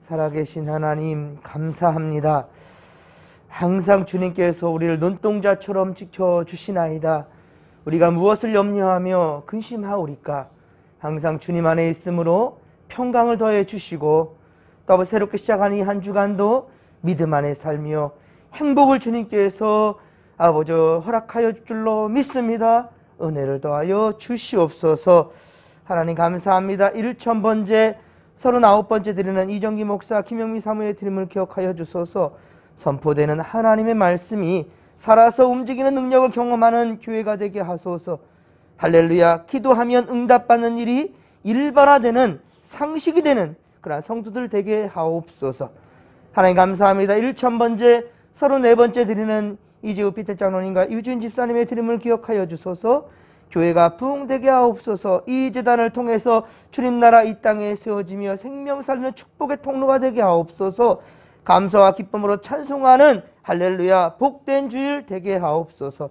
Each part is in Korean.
살아계신 하나님 감사합니다. 항상 주님께서 우리를 눈동자처럼 지켜주시나이다. 우리가 무엇을 염려하며 근심하오리까? 항상 주님 안에 있으므로 평강을 더해 주시고 또 새롭게 시작하는 이 한 주간도 믿음 안에 살며 행복을 주님께서 아버지 허락하여 줄 줄로 믿습니다. 은혜를 더하여 주시옵소서. 하나님 감사합니다. 1000번째 39번째 드리는 이정기 목사 김영미 사무의 드림을 기억하여 주소서. 선포되는 하나님의 말씀이 살아서 움직이는 능력을 경험하는 교회가 되게 하소서. 할렐루야. 기도하면 응답받는 일이 일반화되는 상식이 되는 그러한 성도들 되게 하옵소서. 하나님 감사합니다. 1000번째 34번째 드리는 이재우 피터 장로님과 유준 집사님의 드림을 기억하여 주소서. 교회가 부흥되게 하옵소서. 이 제단을 통해서 주님 나라 이 땅에 세워지며 생명 살리는 축복의 통로가 되게 하옵소서. 감사와 기쁨으로 찬송하는 할렐루야 복된 주일 되게 하옵소서.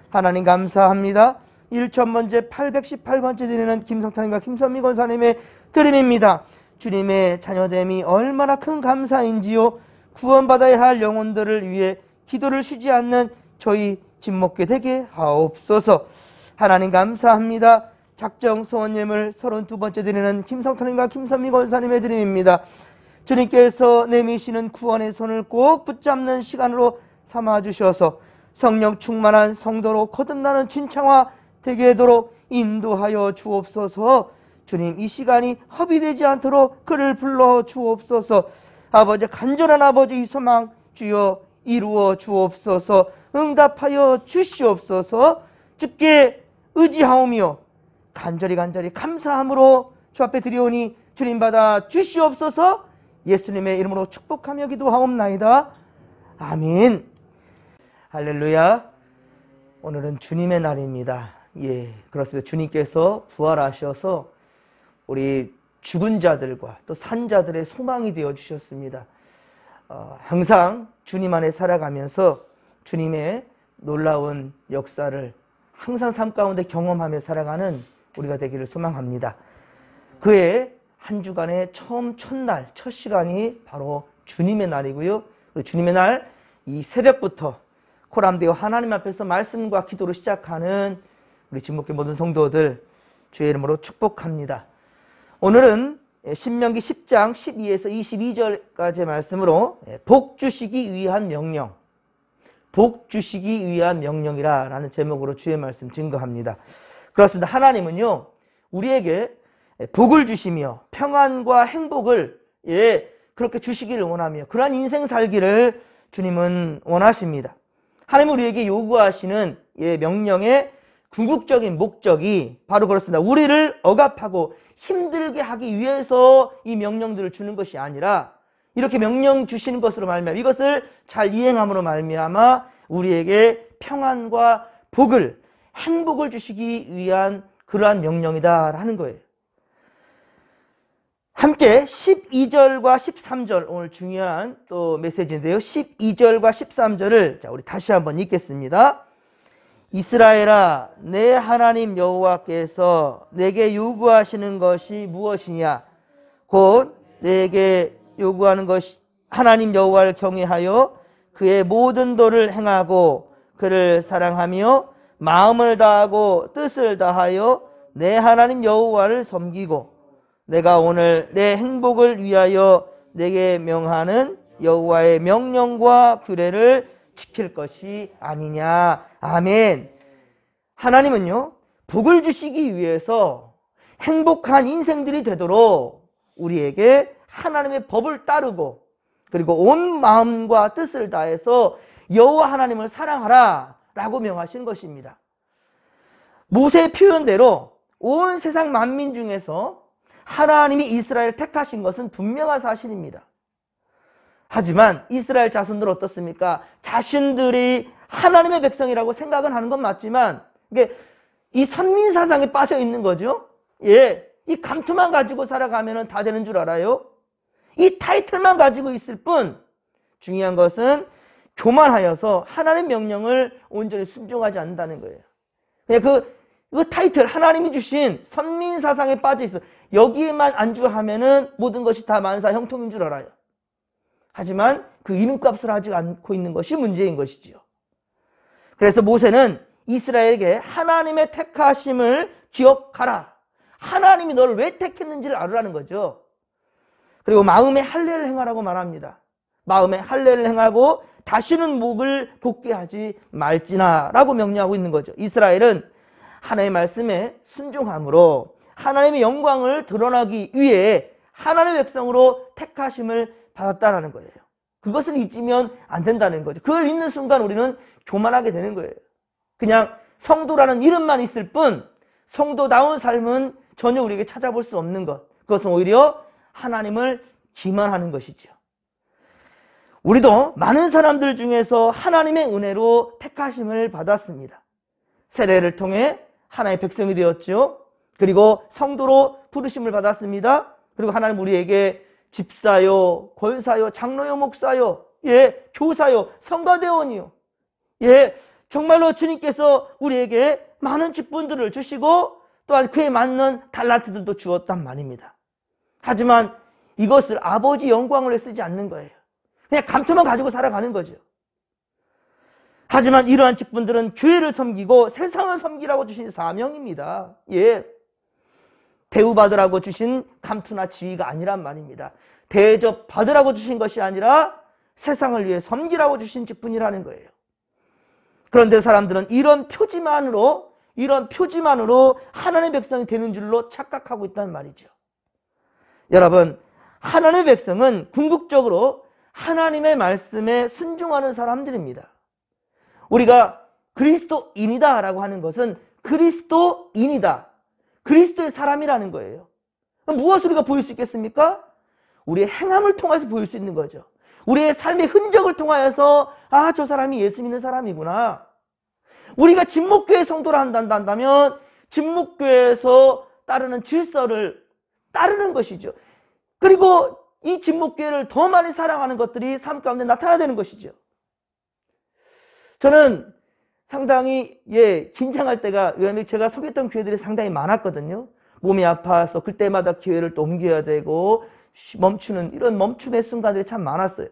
하나님 감사합니다. 1000번째 818번째 드리는 김성탄님과 김선미 권사님의 드림입니다. 주님의 자녀됨이 얼마나 큰 감사인지요. 구원받아야 할 영혼들을 위해 기도를 쉬지 않는 저희 집목회 되게 하옵소서. 하나님 감사합니다. 작정 소원 예물 32번째 드리는 김성탄님과 김선미 권사님의 드림입니다. 주님께서 내미시는 구원의 손을 꼭 붙잡는 시간으로 삼아주셔서 성령 충만한 성도로 거듭나는 진창화 되게 하도록 인도하여 주옵소서. 주님 이 시간이 허비되지 않도록 그를 불러 주옵소서. 아버지 간절한 아버지 이 소망 주여 이루어 주옵소서. 응답하여 주시옵소서. 주께 의지하오며 간절히 감사함으로 주 앞에 드리오니 주님 받아 주시옵소서. 예수님의 이름으로 축복하며 기도하옵나이다. 아멘. 할렐루야. 오늘은 주님의 날입니다. 예, 그렇습니다. 주님께서 부활하셔서 우리 죽은 자들과 또 산 자들의 소망이 되어 주셨습니다. 항상 주님 안에 살아가면서 주님의 놀라운 역사를 항상 삶 가운데 경험하며 살아가는 우리가 되기를 소망합니다. 그의 한 주간의 첫날, 첫 시간이 바로 주님의 날이고요. 주님의 날 이 새벽부터 코람되어 하나님 앞에서 말씀과 기도로 시작하는 우리 집목회 모든 성도들 주의 이름으로 축복합니다. 오늘은 신명기 10장 12에서 22절까지의 말씀으로 복 주시기 위한 명령, 복 주시기 위한 명령이라 라는 제목으로 주의 말씀 증거합니다. 그렇습니다. 하나님은요 우리에게 복을 주시며 평안과 행복을 그렇게 주시기를 원하며 그러한 인생 살기를 주님은 원하십니다. 하나님은 우리에게 요구하시는 명령의 궁극적인 목적이 바로 그렇습니다. 우리를 억압하고 힘들게 하기 위해서 이 명령들을 주는 것이 아니라 이렇게 명령 주시는 것으로 말미암아 이것을 잘 이행함으로 말미암아 우리에게 평안과 복을 행복을 주시기 위한 그러한 명령이다 하는 거예요. 함께 12절과 13절 오늘 중요한 또 메시지인데요. 12절과 13절을 자 우리 다시 한번 읽겠습니다. 이스라엘아 내 하나님 여호와께서 내게 요구하시는 것이 무엇이냐 곧 내게 요구하는 것이 하나님 여호와를 경외하여 그의 모든 도를 행하고 그를 사랑하며 마음을 다하고 뜻을 다하여 내 하나님 여호와를 섬기고 내가 오늘 내 행복을 위하여 내게 명하는 여호와의 명령과 규례를 지킬 것이 아니냐. 아멘. 하나님은요 복을 주시기 위해서 행복한 인생들이 되도록 우리에게 하나님의 법을 따르고 그리고 온 마음과 뜻을 다해서 여호와 하나님을 사랑하라 라고 명하신 것입니다. 모세의 표현대로 온 세상 만민 중에서 하나님이 이스라엘을 택하신 것은 분명한 사실입니다. 하지만 이스라엘 자손들은 어떻습니까? 자신들이 하나님의 백성이라고 생각은 하는 건 맞지만 이게 이 선민사상에 빠져 있는 거죠. 이 감투만 가지고 살아가면 다 되는 줄 알아요. 이 타이틀만 가지고 있을 뿐 중요한 것은 교만하여서 하나님의 명령을 온전히 순종하지 않는다는 거예요. 그냥 그 타이틀 하나님이 주신 선민사상에 빠져 있어. 여기에만 안주하면은 모든 것이 다 만사 형통인 줄 알아요. 하지만 그 이름값을 하지 않고 있는 것이 문제인 것이지요. 그래서 모세는 이스라엘에게 하나님의 택하심을 기억하라. 하나님이 너를 왜 택했는지를 알으라는 거죠. 그리고 마음에 할례를 행하라고 말합니다. 마음에 할례를 행하고 다시는 목을 곱게 하지 말지나 라고 명령하고 있는 거죠. 이스라엘은 하나님의 말씀에 순종함으로 하나님의 영광을 드러나기 위해 하나님의 백성으로 택하심을 받았다라는 거예요. 그것을 잊으면 안 된다는 거죠. 그걸 잊는 순간 우리는 교만하게 되는 거예요. 그냥 성도라는 이름만 있을 뿐 성도다운 삶은 전혀 우리에게 찾아볼 수 없는 것. 그것은 오히려 하나님을 기만하는 것이죠. 우리도 많은 사람들 중에서 하나님의 은혜로 택하심을 받았습니다. 세례를 통해 하나님의 백성이 되었죠. 그리고 성도로 부르심을 받았습니다. 그리고 하나님 우리에게 집사요, 권사요, 장로요, 목사요, 예, 교사요, 성가대원이요. 예, 정말로 주님께서 우리에게 많은 직분들을 주시고 또한 그에 맞는 달란트들도 주었단 말입니다. 하지만 이것을 아버지 영광을 위해 쓰지 않는 거예요. 그냥 감투만 가지고 살아가는 거죠. 하지만 이러한 직분들은 교회를 섬기고 세상을 섬기라고 주신 사명입니다. 예, 대우받으라고 주신 감투나 지위가 아니란 말입니다. 대접받으라고 주신 것이 아니라 세상을 위해 섬기라고 주신 직분이라는 거예요. 그런데 사람들은 이런 표지만으로 하나님의 백성이 되는 줄로 착각하고 있다는 말이죠. 여러분, 하나님의 백성은 궁극적으로 하나님의 말씀에 순종하는 사람들입니다. 우리가 그리스도인이다 라고 하는 것은 그리스도인이다, 그리스도의 사람이라는 거예요. 무엇을 우리가 보일 수 있겠습니까? 우리의 행함을 통해서 보일 수 있는 거죠. 우리의 삶의 흔적을 통하여서 아, 저 사람이 예수 믿는 사람이구나. 우리가 진목교회 성도를 한다면 진목교회에서 따르는 질서를 따르는 것이죠. 그리고 이 진목교회를 더 많이 사랑하는 것들이 삶 가운데 나타나야 되는 것이죠. 저는 상당히 긴장할 때가, 왜냐하면 제가 섬겼던 교회들이 상당히 많았거든요. 몸이 아파서 그때마다 교회를 또 옮겨야 되고 멈추는 이런 멈춤의 순간들이 참 많았어요.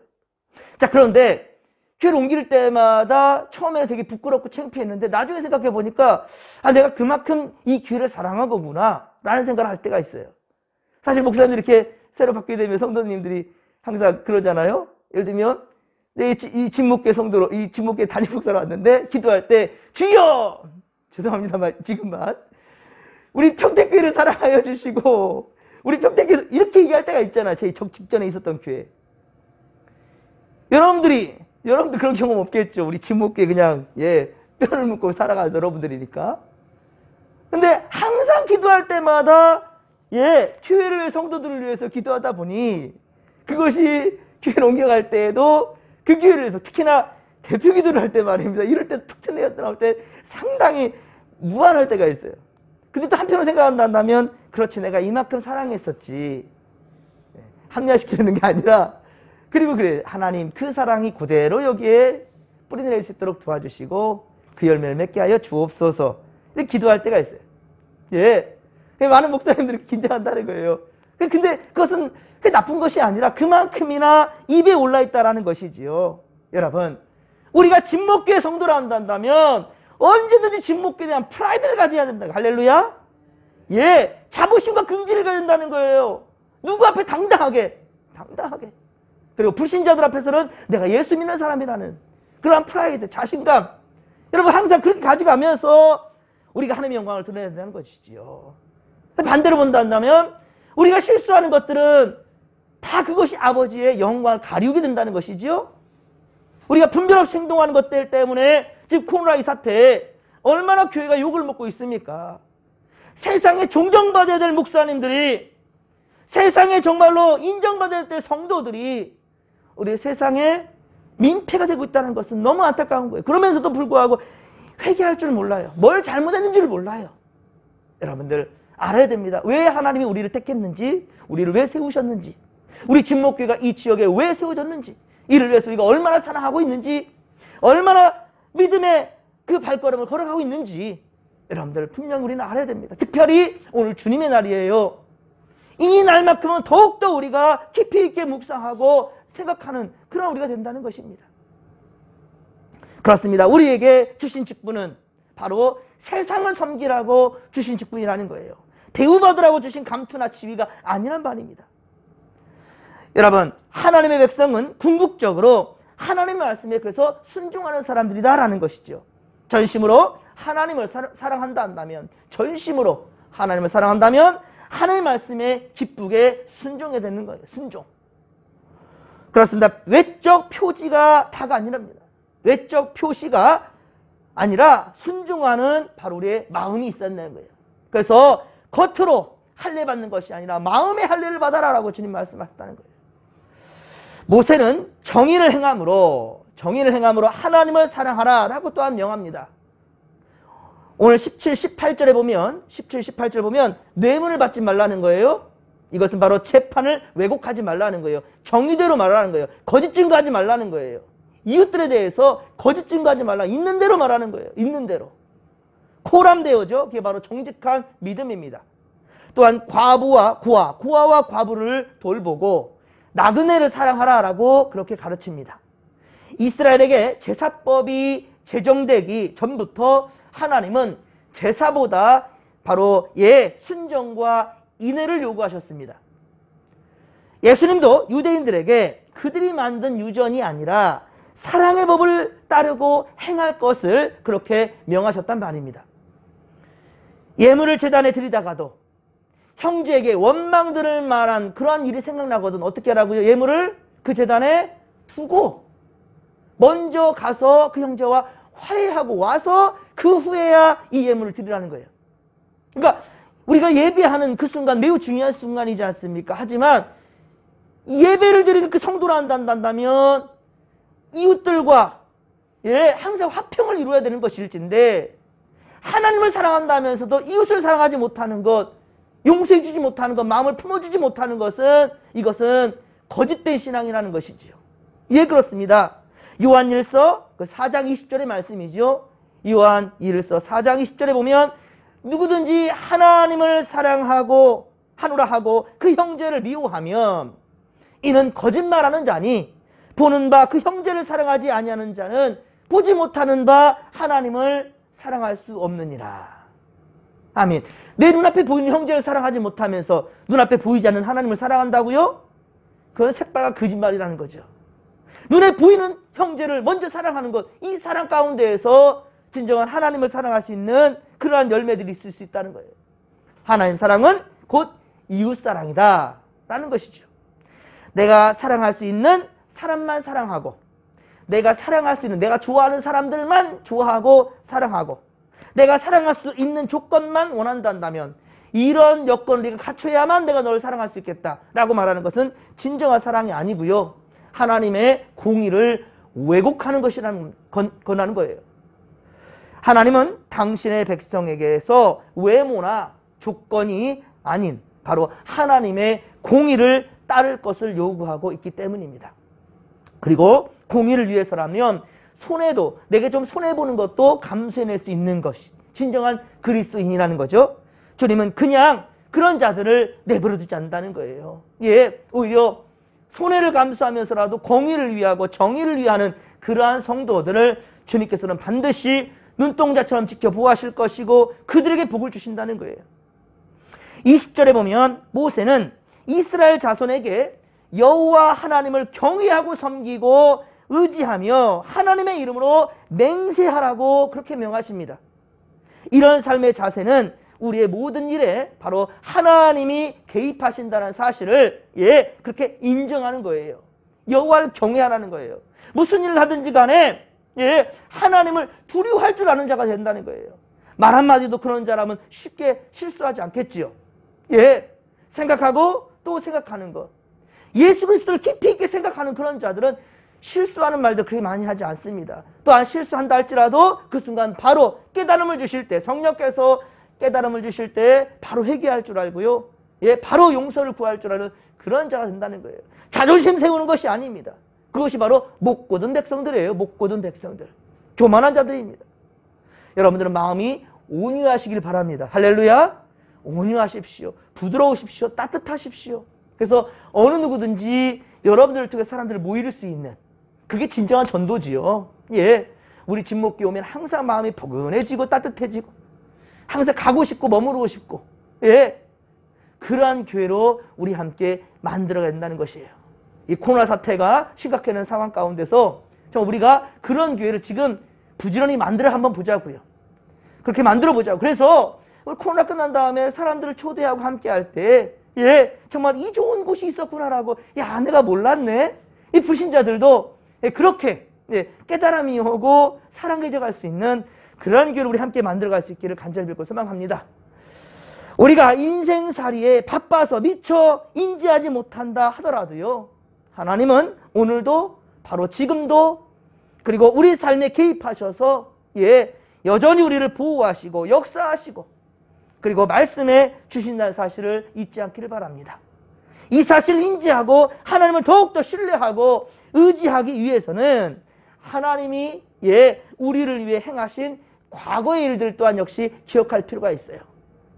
자, 그런데 교회를 옮길 때마다 처음에는 되게 부끄럽고 창피했는데 나중에 생각해 보니까 아, 내가 그만큼 이 교회를 사랑한 거구나 라는 생각을 할 때가 있어요. 사실 목사님들이 이렇게 새로 바뀌게 되면 성도님들이 항상 그러잖아요. 예를 들면 이 진목교회 성도로, 이 진목교회 담임 목사로 왔는데 기도할 때 주여! 죄송합니다만 지금만 우리 평택교회를 사랑하여 주시고 우리 평택교회에서 이렇게 얘기할 때가 있잖아요. 제 직전에 있었던 교회. 여러분들 그런 경험 없겠죠. 우리 진목교회 그냥 뼈를 묻고 살아가는 여러분들이니까. 근데 항상 기도할 때마다 교회를 성도들을 위해서 기도하다 보니 그것이 교회를 옮겨갈 때에도 그 교회를 위해서 특히나 대표 기도를 할 때 말입니다. 이럴 때 툭 나올 때 상당히 무한할 때가 있어요. 근데 또 한편으로 생각한다면 그렇지, 내가 이만큼 사랑했었지. 합리화시키는 게 아니라 그리고 그래, 하나님 그 사랑이 그대로 여기에 뿌리내릴 수 있도록 도와주시고 그 열매를 맺게 하여 주옵소서. 이렇게 기도할 때가 있어요. 많은 목사님들이 긴장한다는 거예요. 근데 그것은 나쁜 것이 아니라 그만큼이나 입에 올라있다라는 것이지요. 여러분, 우리가 진목교회 성도를 한다면 언제든지 진목교회에 대한 프라이드를 가져야 된다. 할렐루야. 자부심과 긍지를 가져야 된다는 거예요. 누구 앞에 당당하게. 그리고 불신자들 앞에서는 내가 예수 믿는 사람이라는 그러한 프라이드, 자신감. 여러분, 항상 그렇게 가져가면서 우리가 하나님의 영광을 드러내야 된다는 것이지요. 반대로 본다면 우리가 실수하는 것들은 다 그것이 아버지의 영광을 가리우게 된다는 것이지요. 우리가 분별 없이 행동하는 것들 때문에 지금 코로나 이 사태에 얼마나 교회가 욕을 먹고 있습니까? 세상에 존경받아야 될 목사님들이, 세상에 정말로 인정받아야 될 성도들이 우리 세상에 민폐가 되고 있다는 것은 너무 안타까운 거예요. 그러면서도 불구하고 회개할 줄 몰라요. 뭘 잘못했는지를 몰라요. 여러분들 알아야 됩니다. 왜 하나님이 우리를 택했는지, 우리를 왜 세우셨는지, 우리 진목교회가 이 지역에 왜 세워졌는지, 이를 위해서 우리가 얼마나 사랑하고 있는지, 얼마나 믿음의 그 발걸음을 걸어가고 있는지 여러분들 분명히 우리는 알아야 됩니다. 특별히 오늘 주님의 날이에요. 이 날만큼은 더욱더 우리가 깊이 있게 묵상하고 생각하는 그런 우리가 된다는 것입니다. 그렇습니다. 우리에게 주신 직분은 바로 세상을 섬기라고 주신 직분이라는 거예요. 대우받으라고 주신 감투나 지위가 아니란 말입니다. 여러분, 하나님의 백성은 궁극적으로 하나님의 말씀에 그래서 순종하는 사람들이다라는 것이죠. 전심으로 하나님을 사랑한다 한다면, 전심으로 하나님을 사랑한다면 하나님의 말씀에 기쁘게 순종해야 되는 거예요. 순종. 그렇습니다. 외적 표지가 다가 아니랍니다. 외적 표시가 아니라 순종하는 바로 우리의 마음이 있었다는 거예요. 그래서 겉으로 할례 받는 것이 아니라 마음의 할례를 받아라라고 주님 말씀하셨다는 거예요. 모세는 정의를 행함으로 하나님을 사랑하라라고 또한 명합니다. 오늘 17, 18절에 보면 뇌물을 받지 말라는 거예요. 이것은 바로 재판을 왜곡하지 말라는 거예요. 정의대로 말하는 거예요. 거짓 증거하지 말라는 거예요. 이웃들에 대해서 거짓 증거하지 말라. 있는 대로 말하는 거예요. 있는 대로. 코람데오죠. 그게 바로 정직한 믿음입니다. 또한 고아와 과부를 돌보고 나그네를 사랑하라라고 그렇게 가르칩니다. 이스라엘에게 제사법이 제정되기 전부터 하나님은 제사보다 바로 순정과 인애를 요구하셨습니다. 예수님도 유대인들에게 그들이 만든 유전이 아니라 사랑의 법을 따르고 행할 것을 그렇게 명하셨단 말입니다. 예물을 제단에 드리다가도 형제에게 원망 들을 만한 그러한 일이 생각나거든 어떻게 하라고요? 예물을 그 제단에 두고 먼저 가서 그 형제와 화해하고 와서 그 후에야 이 예물을 드리라는 거예요. 그러니까 우리가 예배하는 그 순간 매우 중요한 순간이지 않습니까? 하지만 예배를 드리는 그 성도라 한다면 이웃들과 항상 화평을 이루어야 되는 것일진데 하나님을 사랑한다면서도 이웃을 사랑하지 못하는 것, 용서해 주지 못하는 것, 마음을 품어주지 못하는 것은 이것은 거짓된 신앙이라는 것이지요. 예, 그렇습니다. 요한일서 4장 20절의 말씀이죠. 요한일서 4장 20절에 보면 누구든지 하나님을 사랑하고 하노라 하고 그 형제를 미워하면 이는 거짓말하는 자니 보는 바 그 형제를 사랑하지 아니하는 자는 보지 못하는 바 하나님을 사랑할 수 없느니라. 아멘. 내 눈앞에 보이는 형제를 사랑하지 못하면서 눈앞에 보이지 않는 하나님을 사랑한다고요? 그건 새빨간 거짓말이라는 거죠. 눈에 보이는 형제를 먼저 사랑하는 것, 이 사랑 가운데에서 진정한 하나님을 사랑할 수 있는 그러한 열매들이 있을 수 있다는 거예요. 하나님 사랑은 곧 이웃사랑이다 라는 것이죠. 내가 사랑할 수 있는 사람만 사랑하고, 내가 사랑할 수 있는, 내가 좋아하는 사람들만 좋아하고 사랑하고, 내가 사랑할 수 있는 조건만 원한다면 이런 여건을 네가 갖춰야만 내가 너를 사랑할 수 있겠다 라고 말하는 것은 진정한 사랑이 아니고요, 하나님의 공의를 왜곡하는 것이라는 권하는 거예요. 하나님은 당신의 백성에게서 외모나 조건이 아닌 바로 하나님의 공의를 따를 것을 요구하고 있기 때문입니다. 그리고 공의를 위해서라면 손해도, 내게 좀 손해보는 것도 감수해낼 수 있는 것이 진정한 그리스도인이라는 거죠. 주님은 그냥 그런 자들을 내버려 두지 않는다는 거예요. 예, 오히려 손해를 감수하면서라도 공의를 위하고 정의를 위하는 그러한 성도들을 주님께서는 반드시 눈동자처럼 지켜보아하실 것이고 그들에게 복을 주신다는 거예요. 20절에 보면 모세는 이스라엘 자손에게 여호와 하나님을 경외하고 섬기고 의지하며 하나님의 이름으로 맹세하라고 그렇게 명하십니다. 이런 삶의 자세는 우리의 모든 일에 바로 하나님이 개입하신다는 사실을 그렇게 인정하는 거예요. 여호와를 경외하라는 거예요. 무슨 일을 하든지 간에 하나님을 두려워할 줄 아는 자가 된다는 거예요. 말 한마디도 그런 자라면 쉽게 실수하지 않겠지요. 생각하고 또 생각하는 것. 예수 그리스도를 깊이 있게 생각하는 그런 자들은 실수하는 말도 그렇게 많이 하지 않습니다. 또한 실수한다 할지라도 그 순간 바로 깨달음을 주실 때, 성령께서 깨달음을 주실 때 바로 회개할 줄 알고요, 바로 용서를 구할 줄 아는 그런 자가 된다는 거예요. 자존심 세우는 것이 아닙니다. 그것이 바로 못고든 백성들이에요. 못고든 백성들, 교만한 자들입니다. 여러분들은 마음이 온유하시길 바랍니다. 할렐루야. 온유하십시오. 부드러우십시오. 따뜻하십시오. 그래서 어느 누구든지 여러분들을 통해 사람들을 모일 수 있는, 그게 진정한 전도지요. 예, 우리 진목교회 오면 항상 마음이 포근해지고 따뜻해지고 항상 가고 싶고 머무르고 싶고, 예, 그러한 교회로 우리 함께 만들어야 된다는 것이에요. 이 코로나 사태가 심각해지는 상황 가운데서 우리가 그런 교회를 지금 부지런히 만들어 한번 보자고요. 그렇게 만들어 보자고. 그래서 코로나 끝난 다음에 사람들을 초대하고 함께 할 때, 예, 정말 이 좋은 곳이 있었구나라고, 야, 내가 몰랐네. 이 불신자들도 그렇게 깨달음이 오고 사랑에 져갈 수 있는 그런 교회를 우리 함께 만들어갈 수 있기를 간절히 빌고 소망합니다. 우리가 인생살이에 바빠서 미처 인지하지 못한다 하더라도요, 하나님은 오늘도 바로 지금도 그리고 우리 삶에 개입하셔서, 예, 여전히 우리를 보호하시고 역사하시고 그리고 말씀해 주신다는 사실을 잊지 않기를 바랍니다. 이 사실을 인지하고 하나님을 더욱더 신뢰하고 의지하기 위해서는 하나님이, 예, 우리를 위해 행하신 과거의 일들 또한 역시 기억할 필요가 있어요.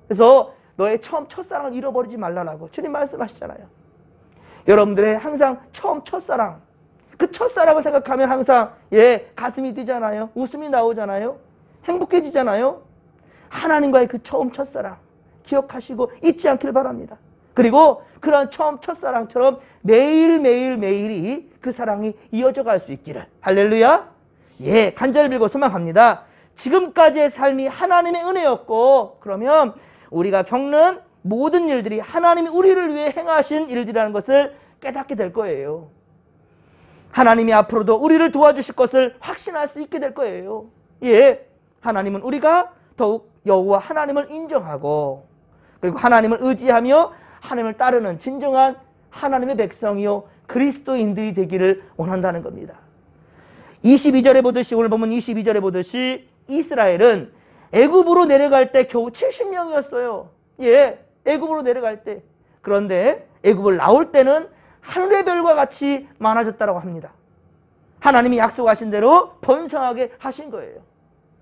그래서 너의 첫사랑을 잃어버리지 말라라고 주님 말씀하시잖아요. 여러분들의 항상 첫사랑, 그 첫사랑을 생각하면 항상, 예, 가슴이 뛰잖아요. 웃음이 나오잖아요. 행복해지잖아요. 하나님과의 그 첫사랑 기억하시고 잊지 않길 바랍니다. 그리고 그런 첫사랑처럼 매일이 그 사랑이 이어져 갈 수 있기를. 할렐루야. 예, 간절히 빌고 소망합니다. 지금까지의 삶이 하나님의 은혜였고, 그러면 우리가 겪는 모든 일들이 하나님이 우리를 위해 행하신 일들이라는 것을 깨닫게 될 거예요. 하나님이 앞으로도 우리를 도와주실 것을 확신할 수 있게 될 거예요. 예, 하나님은 우리가 더욱 여호와 하나님을 인정하고 그리고 하나님을 의지하며 하나님을 따르는 진정한 하나님의 백성이요 그리스도인들이 되기를 원한다는 겁니다. 22절에 보듯이, 오늘 보면 22절에 보듯이 이스라엘은 애굽으로 내려갈 때 겨우 70명이었어요. 예, 애굽으로 내려갈 때. 그런데 애굽을 나올 때는 하늘의 별과 같이 많아졌다고 합니다. 하나님이 약속하신 대로 번성하게 하신 거예요.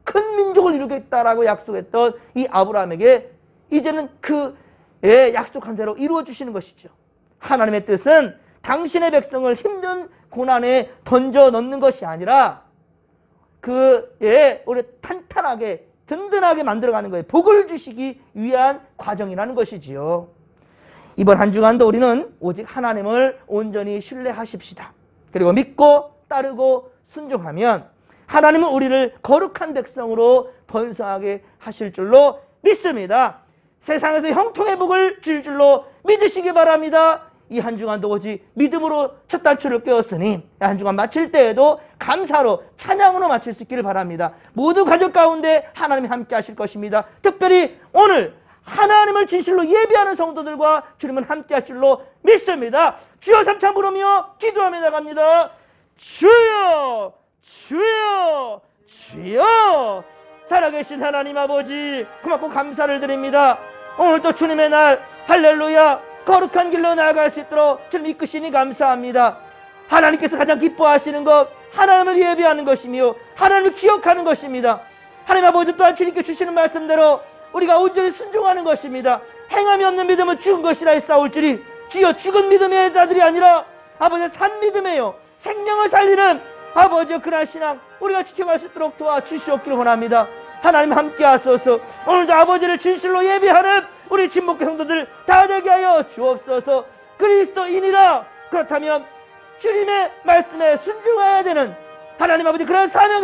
큰 민족을 이루겠다라고 약속했던 이 아브라함에게 이제는 그, 예, 약속한 대로 이루어 주시는 것이죠. 하나님의 뜻은 당신의 백성을 힘든 고난에 던져 넣는 것이 아니라 우리 탄탄하게 든든하게 만들어가는 거예요. 복을 주시기 위한 과정이라는 것이지요. 이번 한 주간도 우리는 오직 하나님을 온전히 신뢰하십시다. 그리고 믿고 따르고 순종하면 하나님은 우리를 거룩한 백성으로 번성하게 하실 줄로 믿습니다. 세상에서 형통의 복을 줄 줄로 믿으시기 바랍니다. 이 한 주간도 오직 믿음으로 첫 단추를 꿰었으니 한 주간 마칠 때에도 감사로 찬양으로 마칠 수 있기를 바랍니다. 모두 가족 가운데 하나님이 함께 하실 것입니다. 특별히 오늘 하나님을 진실로 예배하는 성도들과 주님은 함께 할 줄로 믿습니다. 주여 삼창 부르며 기도하며 나갑니다. 주여 주여 주여. 살아계신 하나님 아버지, 고맙고 감사를 드립니다. 오늘도 주님의 날, 할렐루야, 거룩한 길로 나아갈 수 있도록 주님 이끄시니 감사합니다. 하나님께서 가장 기뻐하시는 것, 하나님을 예배하는 것이며 하나님을 기억하는 것입니다. 하나님 아버지 또한 주님께 주시는 말씀대로 우리가 온전히 순종하는 것입니다. 행함이 없는 믿음은 죽은 것이라 했사올지니 주여, 죽은 믿음의 자들이 아니라 아버지 산 믿음이에요, 생명을 살리는 아버지여 그러한 신앙 우리가 지켜갈 수 있도록 도와주시옵기를 원합니다. 하나님 함께 하소서. 오늘도 아버지를 진실로 예배하는 우리 진목교 성도들 다 되게 하여 주옵소서. 그리스도인이라, 그렇다면 주님의 말씀에 순종해야 되는 하나님 아버지 그런 사명이